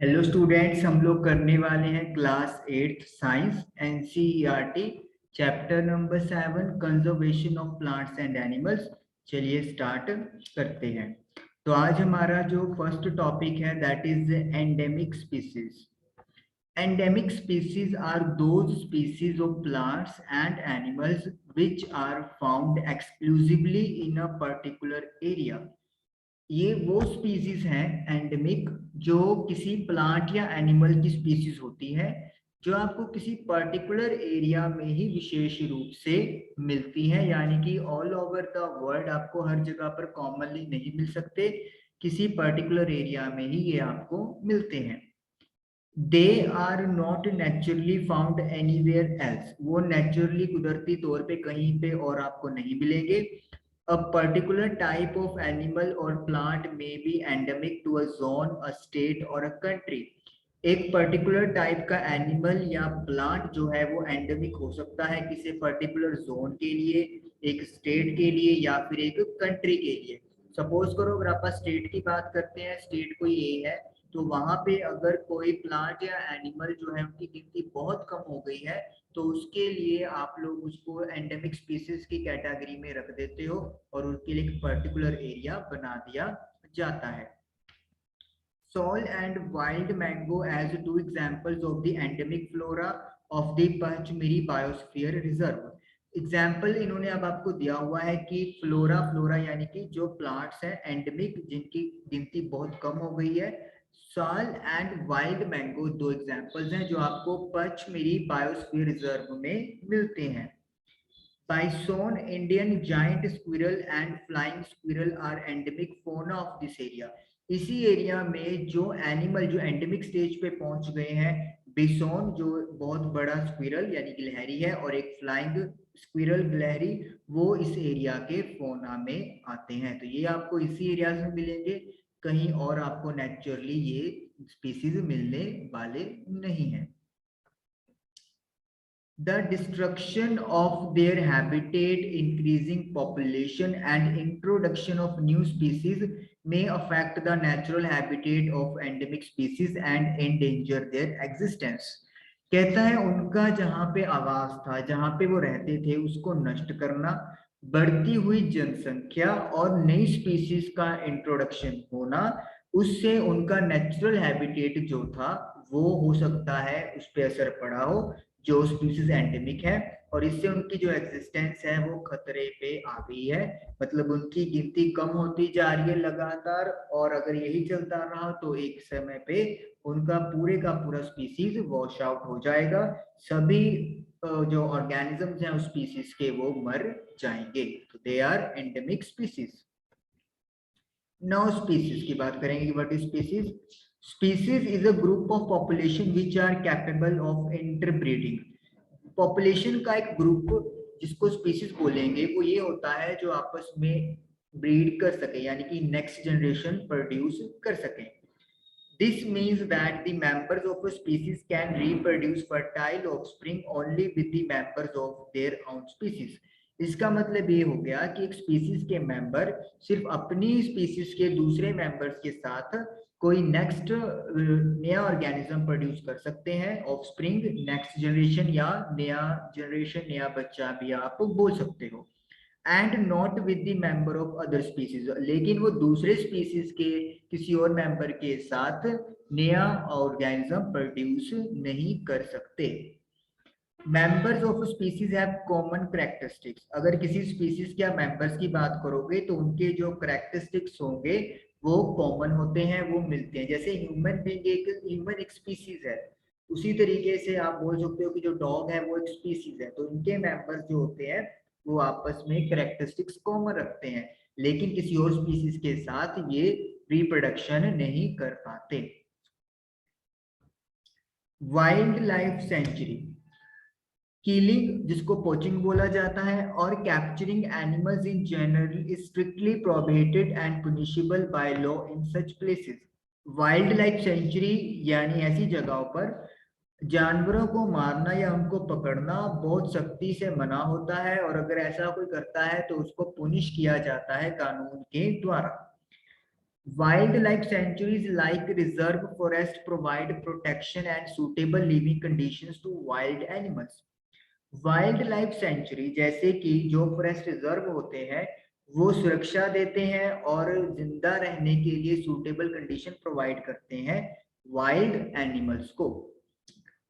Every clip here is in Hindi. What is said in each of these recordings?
हेलो स्टूडेंट्स, हम लोग करने वाले हैं class 8 science NCERT chapter number 7 conservation of plants and animals. चलिए स्टार्ट करते हैं। तो आज हमारा जो फर्स्ट टॉपिक है that is endemic species. Endemic species are those species of plants and animals which are found exclusively in a particular area. ये वो स्पीसीज हैं एंडेमिक जो किसी प्लांट या एनिमल की स्पीसीज होती है जो आपको किसी पर्टिकुलर एरिया में ही विशेष रूप से मिलती है, यानी कि ऑल ओवर द वर्ल्ड आपको हर जगह पर कॉमनली नहीं मिल सकते, किसी पर्टिकुलर एरिया में ही ये आपको मिलते हैं। They are not naturally found anywhere else, वो नेचुरली कुदरती तौर पे कहीं पे और आपको नहीं मिलेंगे। A particular type of animal or plant may be endemic to a zone, a state or a country. एक पर्टिकुलर टाइप का एनिमल या प्लांट जो है वो एंडेमिक हो सकता है किसी पर्टिकुलर जोन के लिए, एक स्टेट के लिए या फिर एक कंट्री के लिए। सपोज करो अगर आप स्टेट की बात करते हैं, स्टेट कोई ए है, तो वहां पे अगर कोई प्लांट या एनिमल जो है उनकी गिनती बहुत कम हो गई है तो उसके लिए आप लोग उसको एंडेमिक स्पीसीज की कैटेगरी में रख देते हो और उनके लिए एक पर्टिकुलर एरिया बना दिया जाता है। Sole and wild mango as two examples of the endemic flora of the Pachmiri Biosphere Reserve. Example इन्होंने अब आपको दिया हुआ है कि फ्लोरा यानी कि जो प्लांट्स हैं एंडेमिक जिनकी गिनती बहुत कम हो गई है। सॉल एंड वाइल्ड मैंगो दो एग्जाम्पल्स हैं जो आपको पचमिरी बायोस्फीयर रिजर्व में मिलते हैं। Bison, Indian giant squirrel and flying squirrel are endemic fauna of this area. इसी एरिया में जो एनिमल जो एंडेमिक स्टेज पे पहुंच गए हैं, बिसोन जो बहुत बड़ा स्क्विरल यानी गिलहरी है और एक फ्लाइंग स्क्विरल गिलहरी, वो इस एरिया के फोना में आते हैं। तो ये आपको इसी एरिया में मिलेंगे, कहीं और आपको नेचुरली ये स्पीसीज मिलने वाले नहीं है। The destruction of their habitat, increasing population and introduction of new species may affect the natural habitat of endemic species and endanger their existence. कहता है उनका जहां पे आवास था, जहां पे वो रहते थे, उसको नष्ट करना, बढ़ती हुई जनसंख्या और नई स्पीसीज का इंट्रोडक्शन होना, उससे उनका नेचुरल हैबिटेट जो था वो हो सकता है उस पर असर पड़ा हो, जो स्पीसीज एंडेमिक है, और इससे उनकी जो एग्जिस्टेंस है वो खतरे पे आ गई है। मतलब उनकी गिनती कम होती जा रही है लगातार, और अगर यही चलता रहा तो एक समय पे उनका पूरे का पूरा स्पीसीज वॉश आउट हो जाएगा। सभी जो ऑर्गेनिजम्स हैं उस स्पीसीज के वो मर जाएंगे। तो they are endemic species. Now species की बात करेंगे कि what is species. Species is a group of population which are capable of interbreeding. Population का एक ग्रुप जिसको स्पीसीज बोलेंगे वो ये होता है जो आपस में ब्रीड कर सके, यानी कि नेक्स्ट जनरेशन प्रोड्यूस कर सके। This means that the members of a species can reproduce fertile offspring only with the members of their own species. इसका मतलब ये हो गया कि एक स्पीसीज के मेंबर सिर्फ अपनी स्पीसीज के दूसरे मेंबर्स के साथ कोई नेक्स्ट नया ऑर्गेनिज्म प्रोड्यूस कर सकते हैं, ऑफस्प्रिंग, नेक्स्ट जनरेशन या नया जनरेशन, नया बच्चा भी आप बोल सकते हो। And not with the member of other species, लेकिन वो दूसरे स्पीसीज के किसी और मेंबर के साथ नया ऑर्गेनिज्म प्रोड्यूस नहीं कर सकते। Members of species have common characteristics. अगर किसी स्पीसीज के मेंबर्स की बात करोगे तो उनके जो कैरेक्टरिस्टिक्स होंगे वो कॉमन होते हैं, वो मिलते हैं। जैसे ह्यूमन एक स्पीसीज है, उसी तरीके से आप बोल सकते हो कि जो डॉग है वो एक स्पीसीज है। तो इनके मेंबर्स जो होते हैं वो आपस में कैरेक्टरिस्टिक्स कॉमन रखते हैं, लेकिन किसी और स्पीसीज के साथ ये रिप्रोडक्शन नहीं कर पाते। वाइल्ड लाइफ सेंचुरी, किलिंग जिसको पोचिंग बोला जाता है और capturing animals in general is strictly prohibited and punishable by law in such places. Wild life sanctuary यानी ऐसी जगहों पर जानवरों को मारना या उनको पकड़ना बहुत सख्ती से मना होता है, और अगर ऐसा कोई करता है तो उसको पुनिश किया जाता है कानून के द्वारा। Wildlife sanctuaries like reserve forest provide protection and suitable living conditions to wild animals. Wild life sanctuary जैसे कि जो फॉरेस्ट रिजर्व होते हैं वो सुरक्षा देते हैं और जिंदा रहने के लिए सूटेबल कंडीशन प्रोवाइड करते हैं वाइल्ड एनिमल्स को.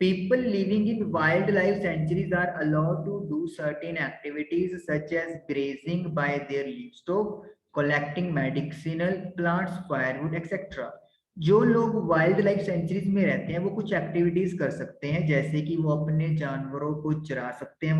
People living in wildlife sanctuaries are allowed to do certain activities such as grazing by their livestock, collecting medicinal plants, firewood, etc. जो लोग वाइल्ड लाइफ सेंचुरीज में रहते हैं वो कुछ एक्टिविटीज कर सकते हैं, जैसे कि वो अपने जानवरों को चरा सकते हैं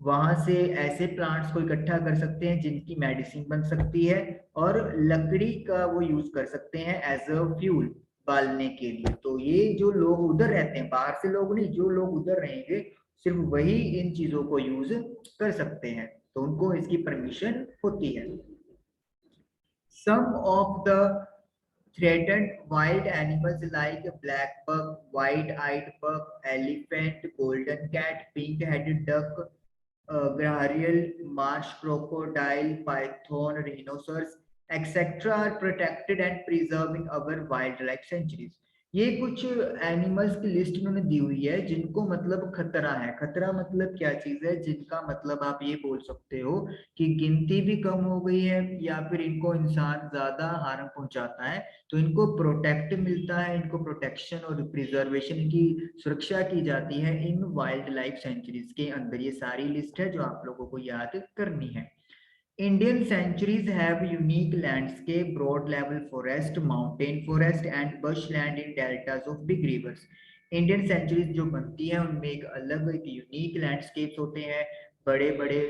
वहां से ऐसे प्लांट्स को इकट्ठा कर सकते हैं जिनकी मेडिसिन बन सकती है, और लकड़ी का वो यूज कर सकते हैं एज अ फ्यूल पालने के लिए. तो ये जो लोग उधर रहते हैं, बाहर से लोग नहीं, जो लोग उधर रहेंगे सिर्फ वही इन चीजों को यूज कर सकते हैं, तो उनको इसकी परमिशन होती है. Some of the threatened wild animals like black buck, white-eyed buck, elephant, golden cat, pink-headed duck, gharial, marsh crocodile, python, rhinoceros, etc. are protected and preserved in our wildlife sanctuaries. ये कुछ एनिमल्स की लिस्ट उन्होंने दी हुई है जिनको मतलब खतरा है. खतरा मतलब क्या चीज है, जिनका मतलब आप ये बोल सकते हो कि गिनती भी कम हो गई है या फिर इनको इंसान ज्यादा हार्म पहुंचाता है, तो इनको प्रोटेक्ट मिलता है, इनको प्रोटेक्शन और प्रिजर्वेशन की सुरक्षा की जाती है इन वाइल्ड लाइफ सेंचुरीज के अंदर. ये सारी लिस्ट है जो आप लोगों को याद करनी है. Indian sanctuaries have unique landscape, broad level forest, mountain forest and bushland in deltas of big rivers. Indian sanctuaries जो बनती हैं उनमें एक अलग एक यूनिक लैंडस्केप्स होते हैं, बड़े बड़े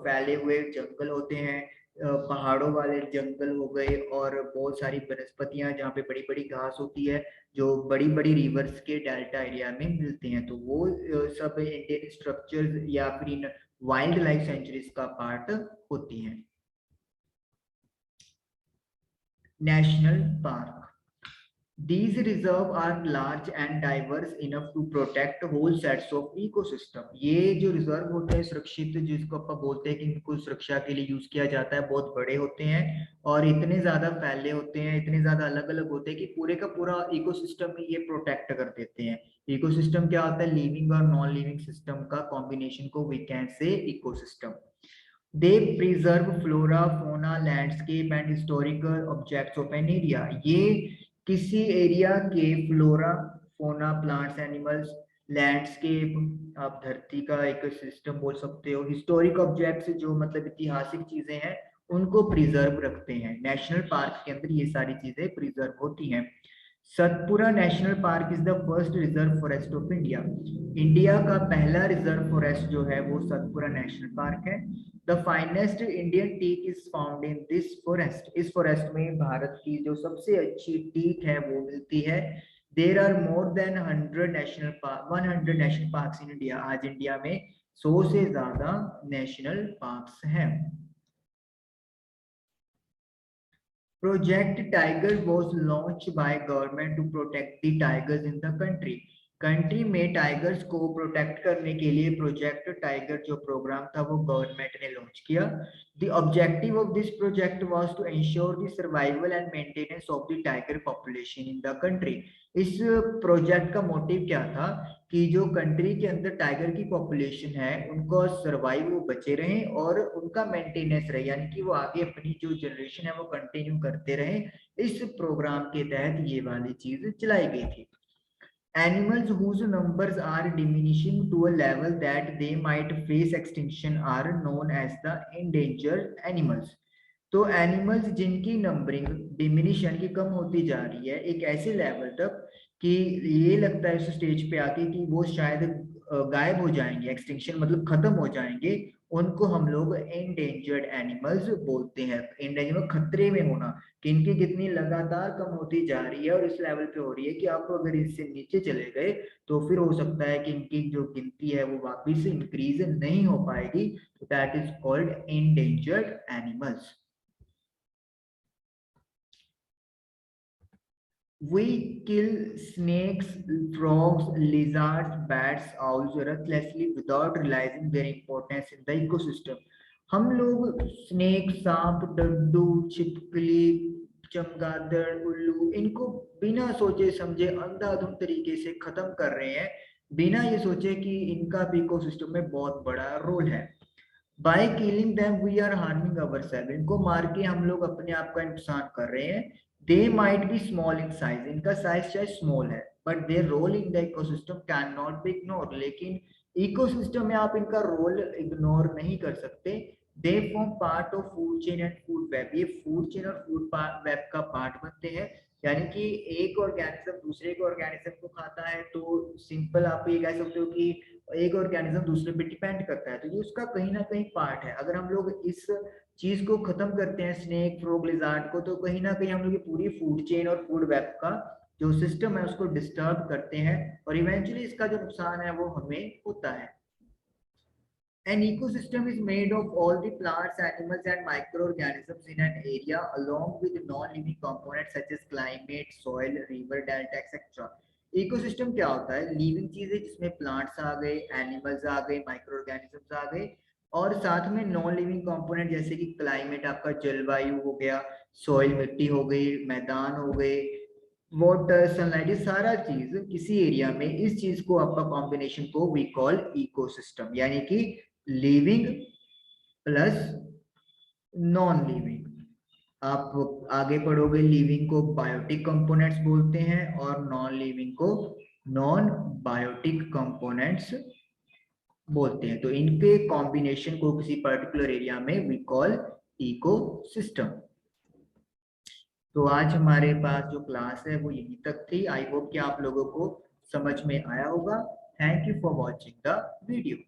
फैले हुए जंगल होते हैं, पहाड़ों वाले जंगल हो गए और बहुत सारी वनस्पतियां जहाँ पे बड़ी बड़ी घास होती है जो बड़ी बड़ी रिवर्स के डेल्टा एरिया में मिलते हैं. तो वो सब इंडियन स्ट्रक्चर्स या फिर इन वाइल्ड लाइफ सेंचुरीज का पार्ट होती हैं. National park. These reserves are large and diverse enough to protect whole sets of ecosystem. ये जो रिजर्व होते हैं सुरक्षित, जिसको अपन बोलते हैं कि इनको सुरक्षा के लिए यूज किया जाता है, बहुत बड़े होते हैं और इतने ज्यादा फैले होते हैं, इतने ज्यादा अलग अलग होते हैं कि पूरे का पूरा इकोसिस्टम ही ये प्रोटेक्ट कर देते हैं. इकोसिस्टम क्या होता है, लिविंग और नॉन लिविंग सिस्टम का कॉम्बिनेशन को we can say ecosystem. They preserve flora, fauna, landscape and historical objects of an area. ये किसी एरिया के फ्लोरा, फोना, प्लांट्स, एनिमल्स, लैंडस्केप, आप धरती का एक सिस्टम बोल सकते हो, हिस्टोरिक ऑब्जेक्ट्स जो मतलब ऐतिहासिक चीजें हैं उनको प्रिजर्व रखते हैं. नेशनल पार्क के अंदर ये सारी चीजें प्रिजर्व होती हैं. Satpura national park is the first reserve forest of India. India का पहला रिजर्व फॉरेस्ट जो है वो सतपुरा नेशनल पार्क है. The finest Indian teak is found in this forest. इस फॉरेस्ट में भारत की जो सबसे अच्छी टीक है वो मिलती है. There are more than 100 national park, 100 national parks in India. आज इंडिया में 100 से ज्यादा नेशनल पार्क्स हैं. Project Tiger was launched by government to protect the tigers in the country. Country में टाइगर्स को प्रोटेक्ट करने के लिए प्रोजेक्ट टाइगर जो प्रोग्राम था वो गवर्नमेंट ने लॉन्च किया. The objective of this project was to ensure the survival and maintenance of the tiger population in the country. इस प्रोजेक्ट का मोटिव क्या था कि जो कंट्री के अंदर टाइगर की पॉपुलेशन है उनको सर्वाइव, वो बचे रहें और उनका मेंटेनेंस रहे, यानी कि वो आगे अपनी जो जनरेशन है वो कंटिन्यू करते रहें. इस प्रोग्राम के तहत ये वाली चीज चलाई गई थी. Animals whose numbers are diminishing to a level that they might face extinction are known as the endangered animals. तो एनिमल्स जिनकी नंबरिंग डिमिनिश यानी कि कम होती जा रही है एक ऐसे लेवल तक कि ये लगता है उस स्टेज पे आके कि वो शायद गायब हो जाएंगे, एक्सटिंक्शन मतलब खत्म हो जाएंगे, उनको हम लोग एंडेंजर्ड एनिमल्स बोलते हैं. एंडेंजर खतरे में होना कि इनकी कितनी लगातार कम होती जा रही है और इस लेवल पे हो रही है कि आप अगर इससे नीचे चले गए तो फिर हो सकता है कि इनकी जो गिनती है वो वापिस इंक्रीज नहीं हो पाएगी. तो that is called endangered animals. We kill snakes, frogs, lizards, bats, owls ruthlessly without realizing their importance in the ecosystem. हम लोग स्नेक, सांप, डड्डू, छिपकली, चमगादड़, उल्लू, इनको बिना सोचे समझे अंधाधुंध तरीके से खत्म कर रहे हैं, बिना ये सोचे कि इनका भी इकोसिस्टम में बहुत बड़ा रोल है। By killing them we are harming ourselves, इनको मार के हम लोग अपने आप का नुकसान कर रहे हैं। They might be small in size, इनका साइज चाहे स्मॉल है, but their role in the ecosystem can not be ignore, लेकिन इकोसिस्टम में आप इनका रोल इग्नोर नहीं कर सकते। They form part of food chain and food web, ये फूड चेन और फूड वेब का पार्ट बनते हैं। यानी कि एक ऑर्गेनिज्म दूसरे के ऑर्गेनिज्म को खाता है, तो सिंपल आप ये कह सकते हो कि एक ऑर्गेनिज्म दूसरे पे डिपेंड करता है, तो ये उसका कहीं ना कहीं पार्ट है। अगर हम लोग इस चीज को खत्म करते हैं, स्नेक, फ्रॉग, लिजार्ड को, तो कहीं ना कहीं हम लोग ये पूरी फूड चेन और फूड वेब का जो सिस्टम है उसको डिस्टर्ब करते हैं, और इवेंचुअली इसका जो नुकसान है वो हमें होता है। An ecosystem is made of all the plants, animals, and microorganisms in an area, along with non-living components such as climate, soil, river delta, etc. Ecosystem क्या होता है? लिविंग चीजें जिसमें प्लांट्स आ गए, एनिमल्स आ गए, माइक्रो ऑर्गेनिजम्स आ गए, और साथ में नॉन लिविंग कंपोनेंट जैसे कि क्लाइमेट, आपका जलवायु हो गया, सॉइल मिट्टी हो गई, मैदान हो गए, वाटर, सनलाइट, ये सारा चीज किसी एरिया में, इस चीज को आपका कॉम्बिनेशन को वी कॉल इकोसिस्टम, यानी कि लिविंग प्लस नॉन लिविंग। आप आगे पढ़ोगे, लिविंग को बायोटिक कंपोनेंट्स बोलते हैं और नॉन लिविंग को नॉन बायोटिक कंपोनेंट्स बोलते हैं। तो इनके कॉम्बिनेशन को किसी पर्टिकुलर एरिया में वी कॉल इकोसिस्टम। तो आज हमारे पास जो क्लास है वो यहीं तक थी। आई होप कि आप लोगों को समझ में आया होगा। Thank you for watching the video.